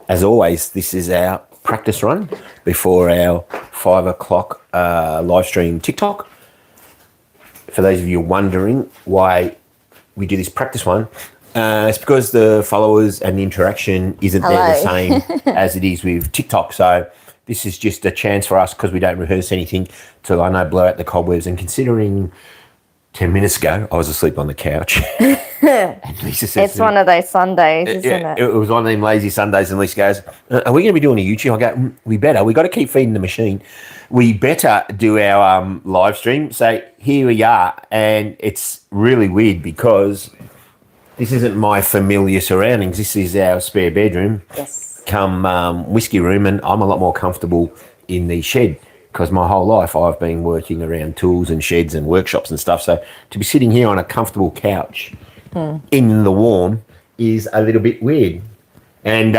As always, this is our practice run before our 5 o'clock live stream TikTok. For those of you wondering why we do this practice one, it's because the followers and the interaction isn't there the same as it is with TikTok. So this is just a chance for us, because we don't rehearse anything, to, I know, blow out the cobwebs. And considering 10 minutes ago I was asleep on the couch, and Lisa says, it's one of those Sundays, isn't it? It was one of them lazy Sundays, and Lisa goes, are we going to be doing a YouTube? I go, we better. We got to keep feeding the machine. We better do our live stream. So here we are, and it's really weird because this isn't my familiar surroundings. This is our spare bedroom. Yes. Come whiskey room, and I'm a lot more comfortable in the shed, because my whole life I've been working around tools and sheds and workshops and stuff. So to be sitting here on a comfortable couch in the warm is a little bit weird. And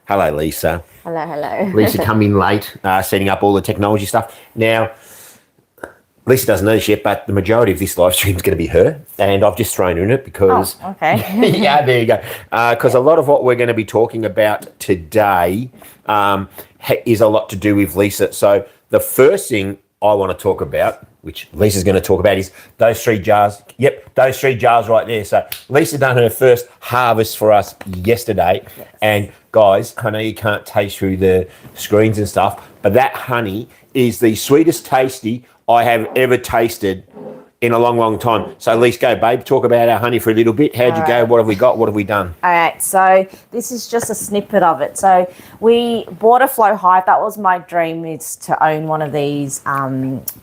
hello, Lisa. Hello. Lisa come in late, setting up all the technology stuff. Now, Lisa doesn't know this yet, but the majority of this live stream is going to be her, and I've just thrown her in it because... Oh, okay. Yeah, there you go. Because a lot of what we're going to be talking about today is a lot to do with Lisa. So the first thing I want to talk about, which Lisa's going to talk about, is those 3 jars. Yep, those 3 jars right there. So Lisa done her first harvest for us yesterday. Yes. And guys, I know you can't taste through the screens and stuff, but that honey is the sweetest tasty I have ever tasted in a long, long time. So Lisa, go, babe, talk about our honey for a little bit. How'd you go? What have we got? What have we done? All right, so this is just a snippet of it. So we bought a flow hive. That was my dream, is to own one of these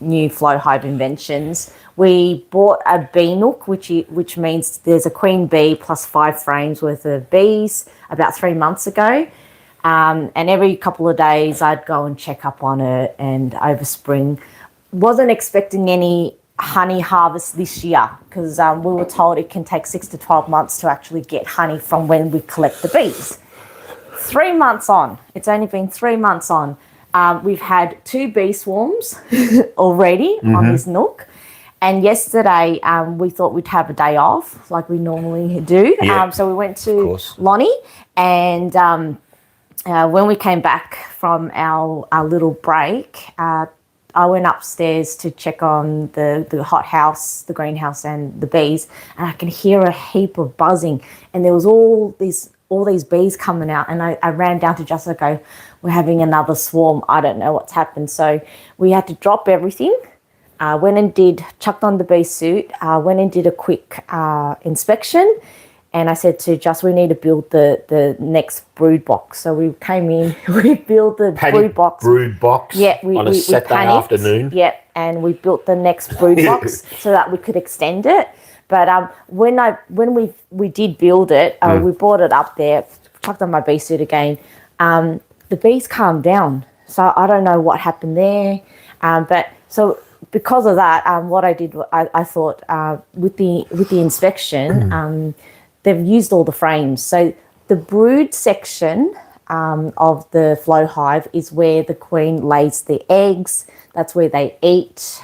new flow hive inventions. We bought a bee nook, which means there's a queen bee plus 5 frames worth of bees, about 3 months ago. And every couple of days I'd go and check up on it, and over spring. Wasn't expecting any honey harvest this year, because we were told it can take 6 to 12 months to actually get honey from when we collect the bees. 3 months on, it's only been 3 months on, we've had 2 bee swarms already on this nook. And yesterday we thought we'd have a day off like we normally do. Yeah, so we went to Lonnie, and when we came back from our little break, I went upstairs to check on the hothouse, the greenhouse, and the bees, and I can hear a heap of buzzing, and there was all these bees coming out, and I ran down to Jessica, go, we're having another swarm. I don't know what's happened. So we had to drop everything. Went and chucked on the bee suit, went and did a quick inspection. And I said to Just, we need to build the next brood box. So we came in, we built the brood box. Brood box? Yeah, on a Saturday afternoon? Yeah, and we built the next brood box so that we could extend it. But when we did build it, we brought it up there, chucked on my bee suit again. The bees calmed down. So I don't know what happened there. But so because of that, what I did, I thought with the inspection, they've used all the frames. So the brood section of the flow hive is where the queen lays the eggs. That's where they eat.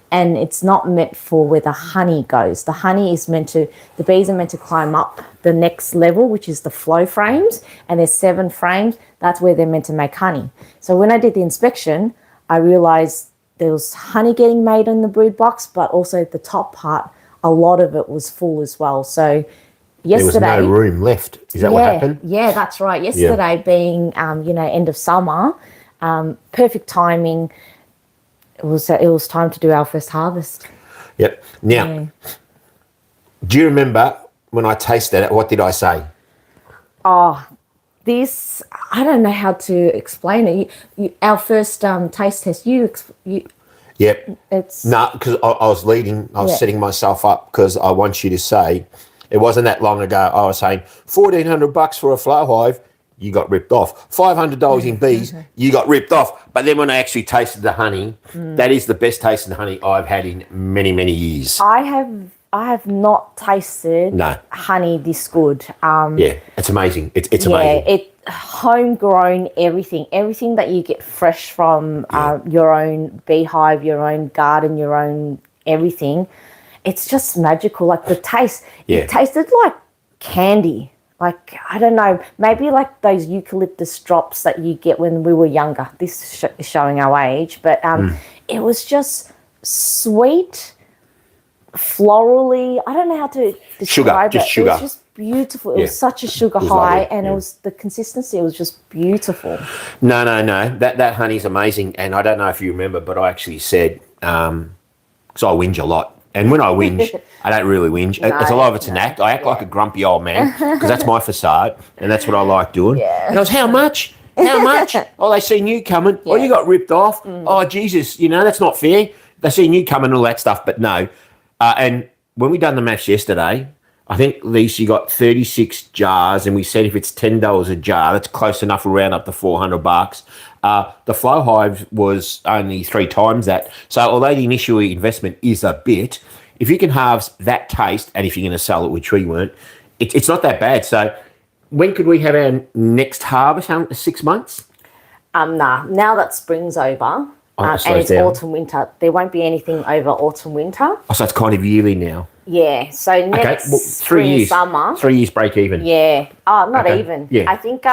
And it's not meant for where the honey goes. The honey is the bees are meant to climb up the next level, which is the flow frames. And there's 7 frames. That's where they're meant to make honey. So when I did the inspection, I realized there was honey getting made in the brood box, but also the top part, a lot of it was full as well. So yesterday, there was no room left. Is that what happened? Yeah, that's right. Yesterday being end of summer, perfect timing. It was time to do our first harvest. Yep. Now, do you remember when I tasted it? What did I say? Oh, this, I don't know how to explain it. Our first taste test. Yep. Because I was leading, I was setting myself up, because I want you to say, it wasn't that long ago, I was saying $1,400 for a flow hive, you got ripped off. $500 in bees, you got ripped off. But then when I actually tasted the honey, that is the best tasting honey I've had in many, many years. I have not tasted honey this good. It's amazing. It's amazing. Homegrown, everything that you get fresh from your own beehive, your own garden, your own everything. It's just magical. Like the taste, it tasted like candy. like, I don't know, maybe like those eucalyptus drops that you get when we were younger. This is showing our age, but it was just sweet, florally. I don't know how to describe it. Sugar. It was just beautiful. It was such a sugar high, lovely. and it was the consistency. It was just beautiful. No. That honey's amazing, and I don't know if you remember, but I actually said because I whinge a lot. And when I whinge, I don't really whinge. It's a lot of it's an act. I act like a grumpy old man because that's my facade, and that's what I like doing. Yeah. And I was, how much? How much? Oh, they seen you coming. Oh, you got ripped off. Oh, Jesus, that's not fair. They seen you coming and all that stuff, but no. And when we done the maths yesterday, I think, Lisa, you got 36 jars, and we said if it's $10 a jar, that's close enough to round up to $400. The flow hive was only 3 times that. So although the initial investment is a bit, if you can halve that taste, and if you're going to sell it, which we weren't, it's not that bad. So when could we have our next harvest? 6 months? Nah. Now that spring's over, and it's autumn winter, there won't be anything over autumn winter. Oh, so it's kind of yearly now. Yeah. So next 3 spring, years. summer. 3 years break even. Yeah. Oh, not even. Yeah. I think.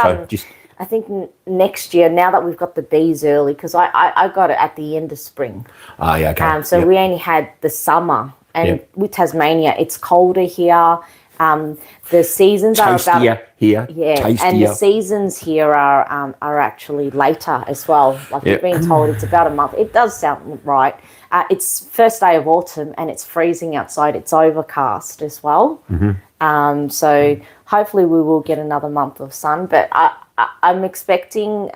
I think next year, now that we've got the bees early, because I got it at the end of spring. Oh, yeah, okay. So we only had the summer. And with Tasmania, it's colder here. The seasons are about... here. Yeah, tastier. And the seasons here are actually later as well. Like we've been told it's about a month. It does sound right. It's first day of autumn and it's freezing outside. It's overcast as well. Mm-hmm. So hopefully we will get another month of sun. But I'm expecting...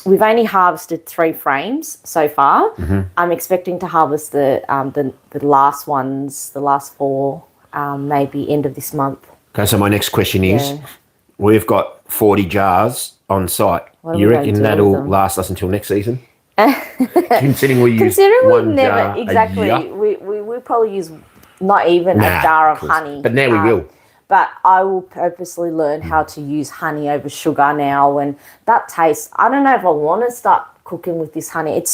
we've only harvested 3 frames so far. Mm-hmm. I'm expecting to harvest the last ones, the last 4, maybe end of this month. Okay, so my next question is, we've got 40 jars on site. You reckon that'll last us until next season? Considering we use one jar exactly, a year. we probably use not even a jar of honey. But now we will. But I will purposely learn how to use honey over sugar now, and that taste. I don't know if I want to start cooking with this honey. It's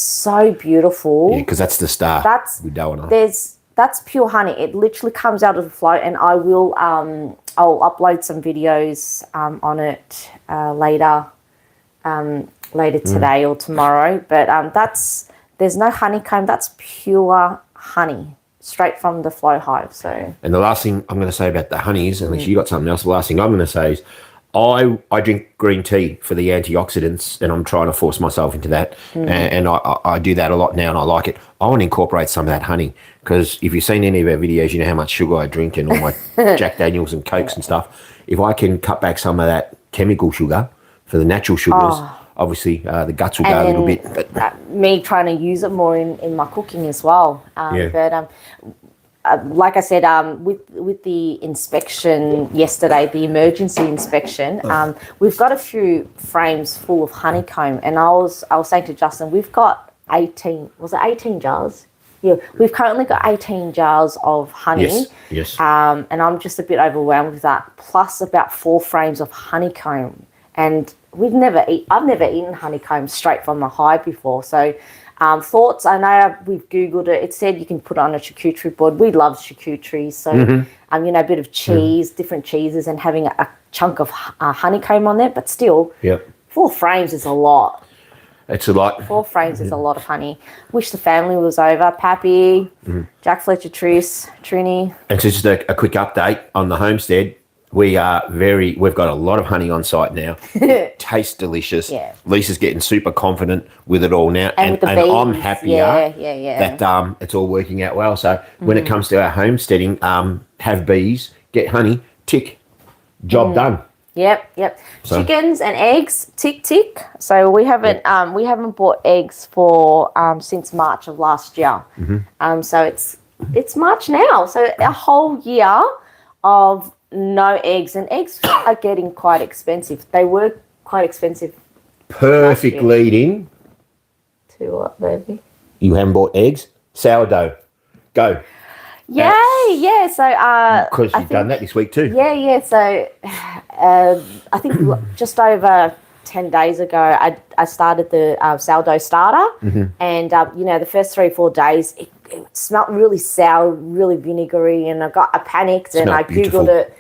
so beautiful. Yeah, because that's the star. We don't know. That's pure honey. It literally comes out of the float, and I will I'll upload some videos on it later today or tomorrow. But there's no honeycomb. That's pure honey, straight from the flow hive. So. And the last thing I'm going to say about the honeys, unless you got something else, the last thing I'm going to say is, I drink green tea for the antioxidants, and I'm trying to force myself into that. And I do that a lot now, and I like it. I want to incorporate some of that honey, because if you've seen any of our videos, you know how much sugar I drink and all my Jack Daniels and Cokes and stuff. If I can cut back some of that chemical sugar for the natural sugars, obviously the guts will go a little bit. But me trying to use it more in my cooking as well. But like I said, with the inspection yesterday, the emergency inspection, we've got a few frames full of honeycomb, and I was saying to Justin, we've got 18 jars? Yeah, we've currently got 18 jars of honey. Yes. And I'm just a bit overwhelmed with that, plus about 4 frames of honeycomb. And I've never eaten honeycomb straight from the hive before, so. Thoughts, I know we've Googled it. It said you can put it on a charcuterie board. We love charcuterie. So, a bit of cheese, different cheeses, and having a chunk of honeycomb on there. But still, 4 frames is a lot. It's a lot. 4 frames is a lot of honey. Wish the family was over. Pappy, Jack Fletcher, Trini. And so just a quick update on the homestead. We've got a lot of honey on site now. It tastes delicious. Yeah. Lisa's getting super confident with it all now. And I'm happier that it's all working out well. So when it comes to our homesteading, have bees, get honey, tick, job done. Yep. So, chickens and eggs, tick. So we haven't bought eggs for since March of last year. So it's March now. So a whole year of no eggs, and eggs are getting quite expensive. They were quite expensive. Perfect lead in. To what, baby? You haven't bought eggs? Sourdough. Go. Yay, yeah. So because you've done that this week too. Yeah. So I think just over 10 days ago, I started the sourdough starter, and the first 3-4 days it smelled really sour, really vinegary, and I panicked and I Googled it.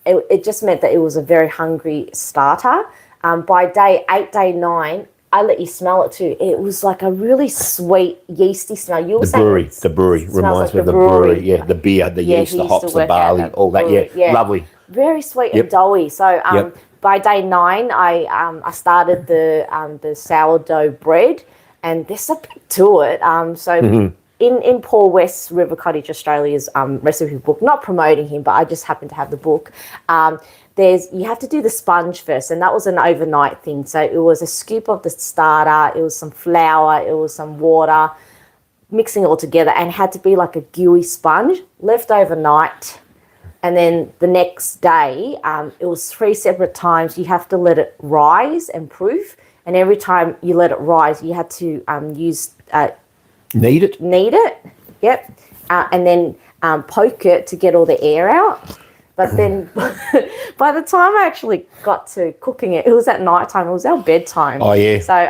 it just meant that it was a very hungry starter. By day 8, day 9, I let you smell it too. It was like a really sweet, yeasty smell. You were saying The brewery reminds me of the brewery. Yeah, the beer, the yeast, the hops, the barley, all that. Yeah, lovely. Very sweet and doughy. So by day 9, I started the sourdough bread, and there's a bit to it. In Paul West's River Cottage Australia's recipe book, not promoting him, but I just happened to have the book. You have to do the sponge first, and that was an overnight thing. So it was a scoop of the starter, it was some flour, it was some water, mixing it all together, and it had to be like a gooey sponge, left overnight. And then the next day, it was 3 separate times. You have to let it rise and proof, and every time you let it rise, you had to use Knead it. Yep. And then poke it to get all the air out. But then by the time I actually got to cooking it, it was at night time. It was our bedtime. Oh, yeah. So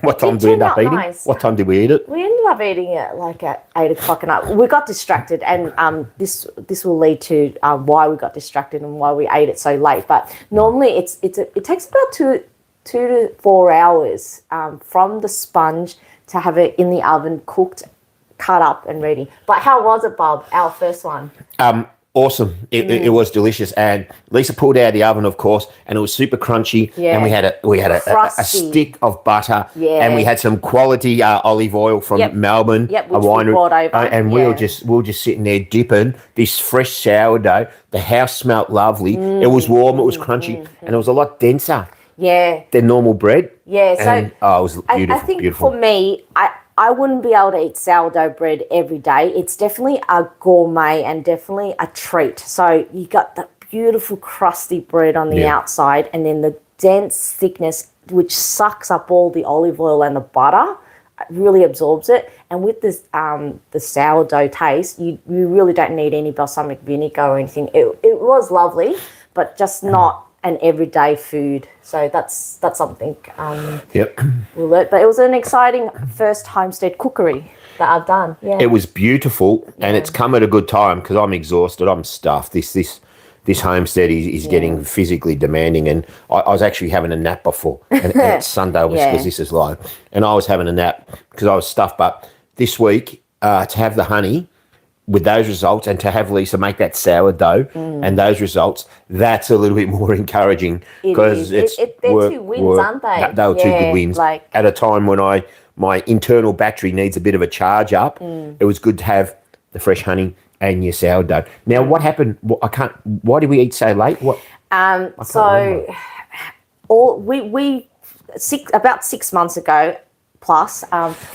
what time did we end up eating? Nice. What time did we eat it? We ended up eating it like at 8 o'clock at night. We got distracted, and this will lead to why we got distracted and why we ate it so late. But normally it takes about 2 to 4 hours from the sponge to have it in the oven, cooked, cut up and ready. But how was it, Bob, our first one? Awesome. It was delicious. And Lisa pulled it out of the oven, of course, and it was super crunchy. Yeah. And we had a stick of butter. Yeah. And we had some quality olive oil from Melbourne. Yep, which we brought over. And we were just sitting there dipping this fresh sourdough. The house smelled lovely. It was warm, it was crunchy, and it was a lot denser. Yeah. Than normal bread. Yeah. So it was beautiful. I think for me, I wouldn't be able to eat sourdough bread every day. It's definitely a gourmet and definitely a treat. So you got the beautiful crusty bread on the outside, and then the dense thickness which sucks up all the olive oil and the butter, really absorbs it. And with this the sourdough taste, you really don't need any balsamic vinegar or anything. It was lovely, but just not an everyday food. So that's something we'll learn. But it was an exciting first homestead cookery that I've done. Yeah, it was beautiful, and it's come at a good time because I'm exhausted. I'm stuffed. This homestead is getting physically demanding, and I was actually having a nap before, and it's Sunday because this is live, and I was having a nap because I was stuffed. But this week, to have the honey with those results, and to have Lisa make that sourdough and those results, that's a little bit more encouraging because they're 2 wins, aren't they? They were 2 good wins. At a time when my internal battery needs a bit of a charge up, it was good to have the fresh honey and your sourdough. Now, what happened? Why did we eat so late? About 6 months ago, plus,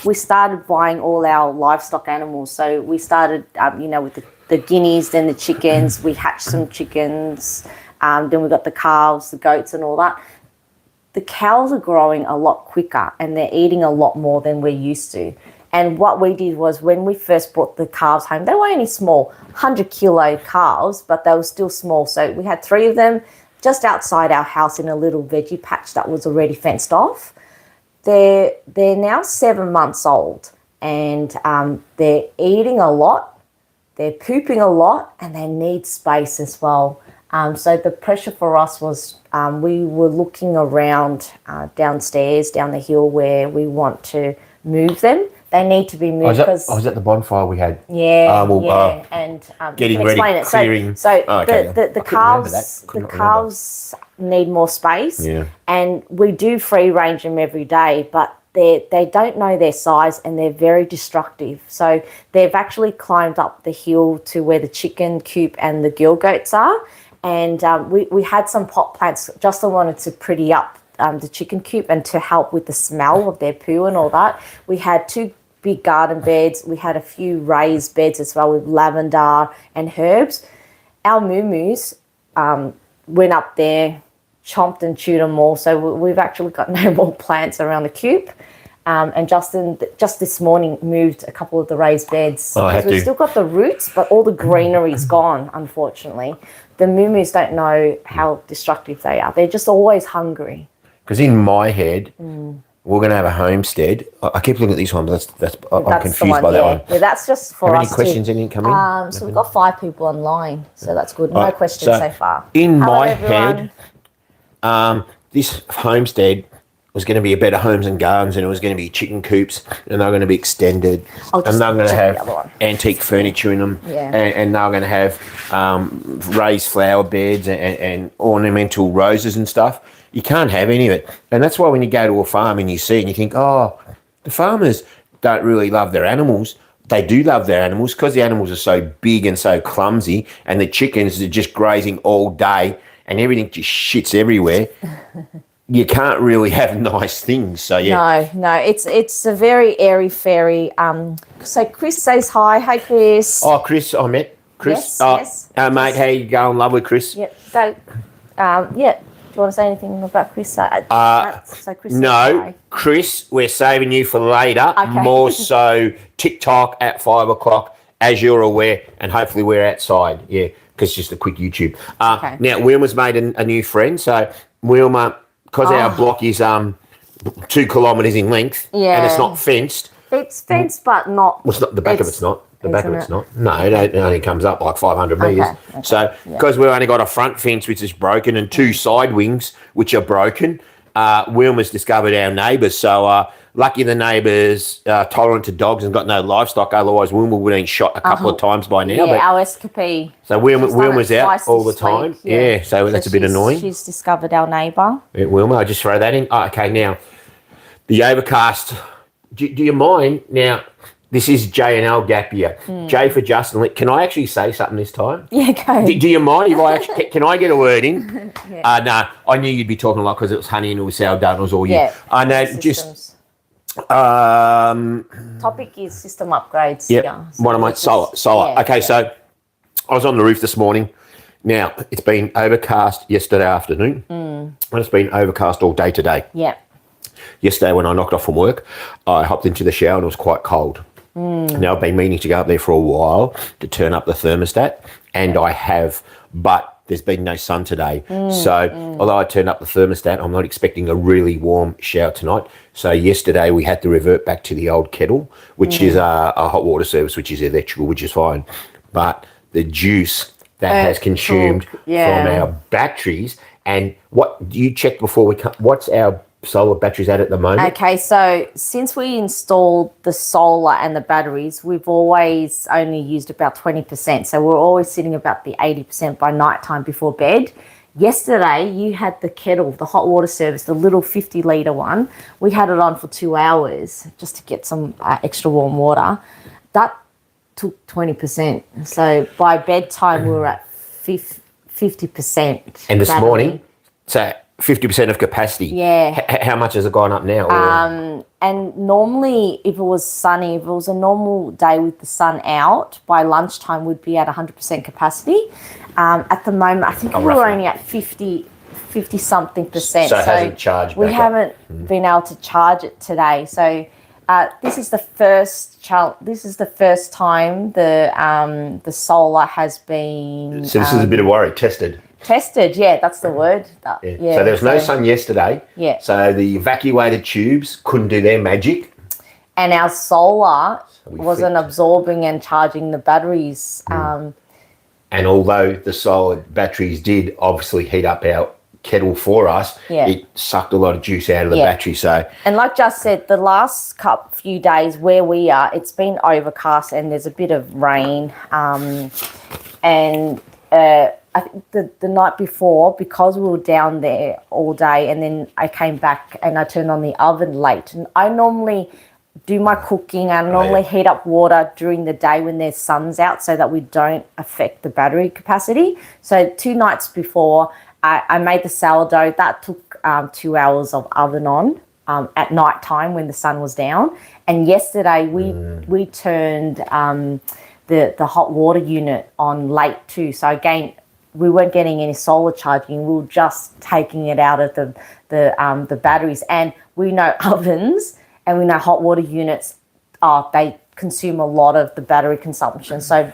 we started buying all our livestock animals. So we started, with the guineas, then the chickens. We hatched some chickens. Then we got the calves, the goats and all that. The cows are growing a lot quicker, and they're eating a lot more than we're used to. And what we did was, when we first brought the calves home, they were only small, 100-kilo calves, but they were still small. So we had 3 of them just outside our house in a little veggie patch that was already fenced off. They're now 7 months old, and they're eating a lot, they're pooping a lot, and they need space as well. So the pressure for us was we were looking around downstairs, down the hill, where we want to move them. They need to be moved because I was at the bonfire we had. And getting ready, clearing. The calves need more space, and we do free range them every day, but they don't know their size, and they're very destructive. So they've actually climbed up the hill to where the chicken coop and the gill goats are, and we had some pot plants. Justin wanted to pretty up the chicken coop and to help with the smell of their poo and all that. We had 2 big garden beds. We had a few raised beds as well with lavender and herbs. Our moo-moos went up there, chomped and chewed them all. So we've actually got no more plants around the coop. And Justin, just this morning, moved a couple of the raised beds. We've still got the roots, but all the greenery's gone, unfortunately. The moo-moos don't know how destructive they are. They're just always hungry. Because in my head, we're going to have a homestead. I keep looking at this one, but I'm That's confused the one, by that one. Yeah, that's just for Have us any questions? Anything come in? So we've got 5 people online, so that's good. No Right, questions so far. In Hello, my everyone. head, this homestead was going to be a better homes and gardens, and it was going to be chicken coops, and they're going to be extended, and they're going to have antique furniture in them, and they're going to have raised flower beds and ornamental roses and stuff. You can't have any of it, and that's why when you go to a farm and you see it, and you think, oh, the farmers don't really love their animals. They do love their animals because the animals are so big and so clumsy, and the chickens are just grazing all day, and everything just shits everywhere. You can't really have nice things. So yeah. No, it's a very airy fairy. So Chris says hi. Hey, Chris. Oh, Chris, I met Chris. Yes. Mate, how you going? Lovely, Chris. Yep. So, Do you want to say anything about Chris? So Chris. No, hi. Chris, we're saving you for later. Okay. More so TikTok at 5 o'clock, as you're aware, and hopefully we're outside. Yeah, because it's just a quick YouTube. Okay. Now, Wilma's made a new friend. So Wilma, because our block is 2 kilometres in length, and it's not fenced. It's fenced, but not. Well, it's not. The back of it's not. The back of it's not. No, it only comes up like 500 metres. Okay. So, because we've only got a front fence which is broken and 2 side wings which are broken, Wilma's discovered our neighbours. So, lucky the neighbours tolerant to dogs and got no livestock. Otherwise, Wilma would have been shot a couple of times by now. Yeah, but, our escapee. So Wilma's out all the time. Yeah, so that's a bit annoying. She's discovered our neighbour. Yeah, Wilma, I'll just throw that in. Oh, okay, now, the overcast. Do you mind? Now, this is JLGapYear. J for Justin. Can I actually say something this time? Yeah, go. Do you mind if I actually... Can I get a word in? No, I knew you'd be talking a lot because it was honey and it was sourdough and it was all you. Yeah. I know, just... Topic is system upgrades. Yeah, one of my solar. Yeah, okay, so I was on the roof this morning. Now, it's been overcast yesterday afternoon, and it's been overcast all day today. Yeah. Yesterday when I knocked off from work, I hopped into the shower and it was quite cold. Now, I've been meaning to go up there for a while to turn up the thermostat, and I have, but there's been no sun today. So although I turned up the thermostat, I'm not expecting a really warm shower tonight. So yesterday we had to revert back to the old kettle, which is a hot water service, which is electrical, which is fine. But the juice that has consumed from our batteries, and what you checked before we come, what's our solar batteries at the moment? Okay, so since we installed the solar and the batteries, we've always only used about 20%. So we're always sitting about the 80% by night time before bed. Yesterday, you had the kettle, the hot water service, the little 50-litre one. We had it on for 2 hours just to get some extra warm water. That took 20%. So by bedtime, we were at 50%. And this battery. morning, so 50% of capacity. Yeah. How much has it gone up now? And normally, if it was sunny, if it was a normal day with the sun out, by lunchtime we'd be at 100% capacity. At the moment, I think we were only at 50-something percent. So it hasn't charged we back haven't up. been able to charge it today. So this is the first time the solar has been. So this is a bit of worry. Tested, yeah, that's the word. Yeah. So there was no sun yesterday. Yeah. So the evacuated tubes couldn't do their magic. And our solar wasn't absorbing and charging the batteries. And although the solar batteries did obviously heat up our kettle for us, it sucked a lot of juice out of the battery. So, and like Just said, the last few days where we are, it's been overcast and there's a bit of rain. I think the night before, because we were down there all day, and then I came back and I turned on the oven late. And I normally do my cooking. I normally heat up water during the day when there's sun's out so that we don't affect the battery capacity. So 2 nights before, I made the sourdough. That took 2 hours of oven on at night time when the sun was down. And yesterday we turned the hot water unit on late too. So again, we weren't getting any solar charging. We were just taking it out of the batteries. And we know ovens and we know hot water units, they consume a lot of the battery consumption. So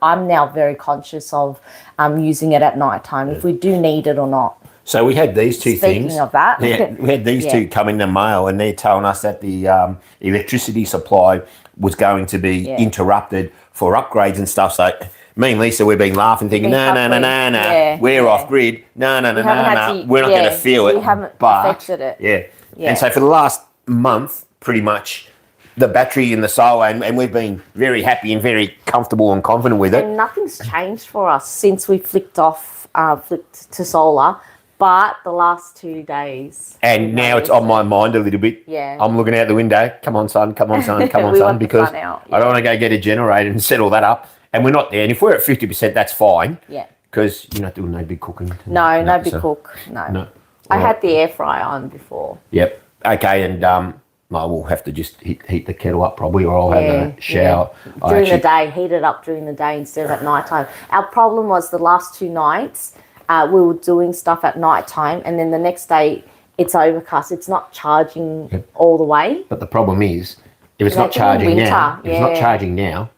I'm now very conscious of using it at night time if we do need it or not. So we had these two Speaking things. of that. Yeah, we had these two come in the mail, and they're telling us that the electricity supply was going to be interrupted for upgrades and stuff. So me and Lisa, we've been laughing, thinking, no, we're off grid. No, we're not going to feel it. We haven't affected it. Yeah. And so for the last month, pretty much, the battery and the solar, and we've been very happy and very comfortable and confident with it. And nothing's changed for us since we flicked to solar, but the last 2 days. And now it's on my mind a little bit. Yeah. I'm looking out the window. Come on, son. Come on, son. Come on, son. Because I don't want to go get a generator and set all that up. And we're not there. And if we're at 50%, that's fine. Yeah. Because you're not doing no big cooking. No big cook. No. I had the air fryer on before. Yep. Okay, and I will have to just heat the kettle up probably, or I'll have a shower. Yeah. During the day, heat it up during the day instead of at night time. Our problem was the last 2 nights, we were doing stuff at night time, and then the next day it's overcast. It's not charging all the way. But the problem is, if it's not charging now,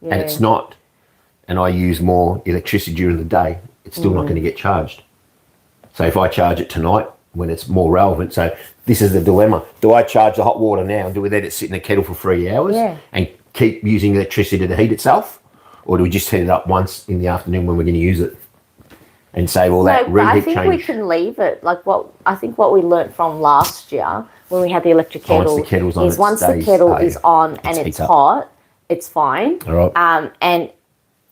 and it's not, and I use more electricity during the day, it's still not going to get charged. So if I charge it tonight, when it's more relevant. So this is the dilemma. Do I charge the hot water now and do we let it sit in the kettle for 3 hours and keep using electricity to heat itself? Or do we just heat it up once in the afternoon when we're going to use it and save all that reheat change? I think we can leave it. Like what we learnt from last year when we had the electric kettle once the kettle is on and it's hot, it's fine. All right. And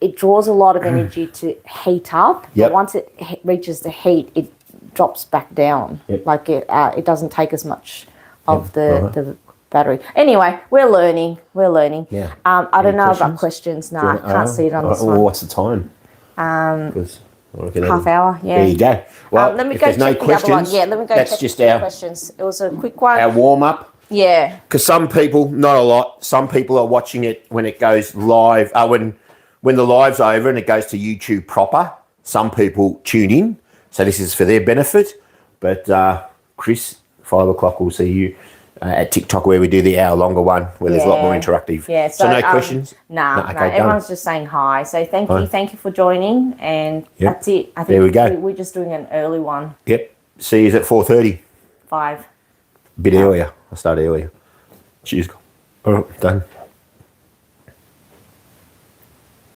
it draws a lot of energy to heat up. Yep. But once it reaches the heat, it drops back down. Yep. Like it doesn't take as much of the battery. Anyway, we're learning. Yeah. I don't know about questions. No, I can't see it on this one. What's the time? Half hour. Yeah. There you go. Well, let me if go there's check no the questions, other one. Yeah, let me go that's check just the questions. It was a quick one. our warm up. Yeah. Because some people, not a lot, some people are watching it when it goes live. When the live's over and it goes to YouTube proper, some people tune in. So this is for their benefit. But Chris, 5 o'clock, we'll see you at TikTok where we do the hour longer one where there's a lot more interactive. Yeah. So no questions? No. Everyone's just saying hi. So thank you for joining, and that's it. I think there we go. We're just doing an early one. Yep. See you at 4:30. 5. A bit earlier. I start earlier. Cheers. All right, done.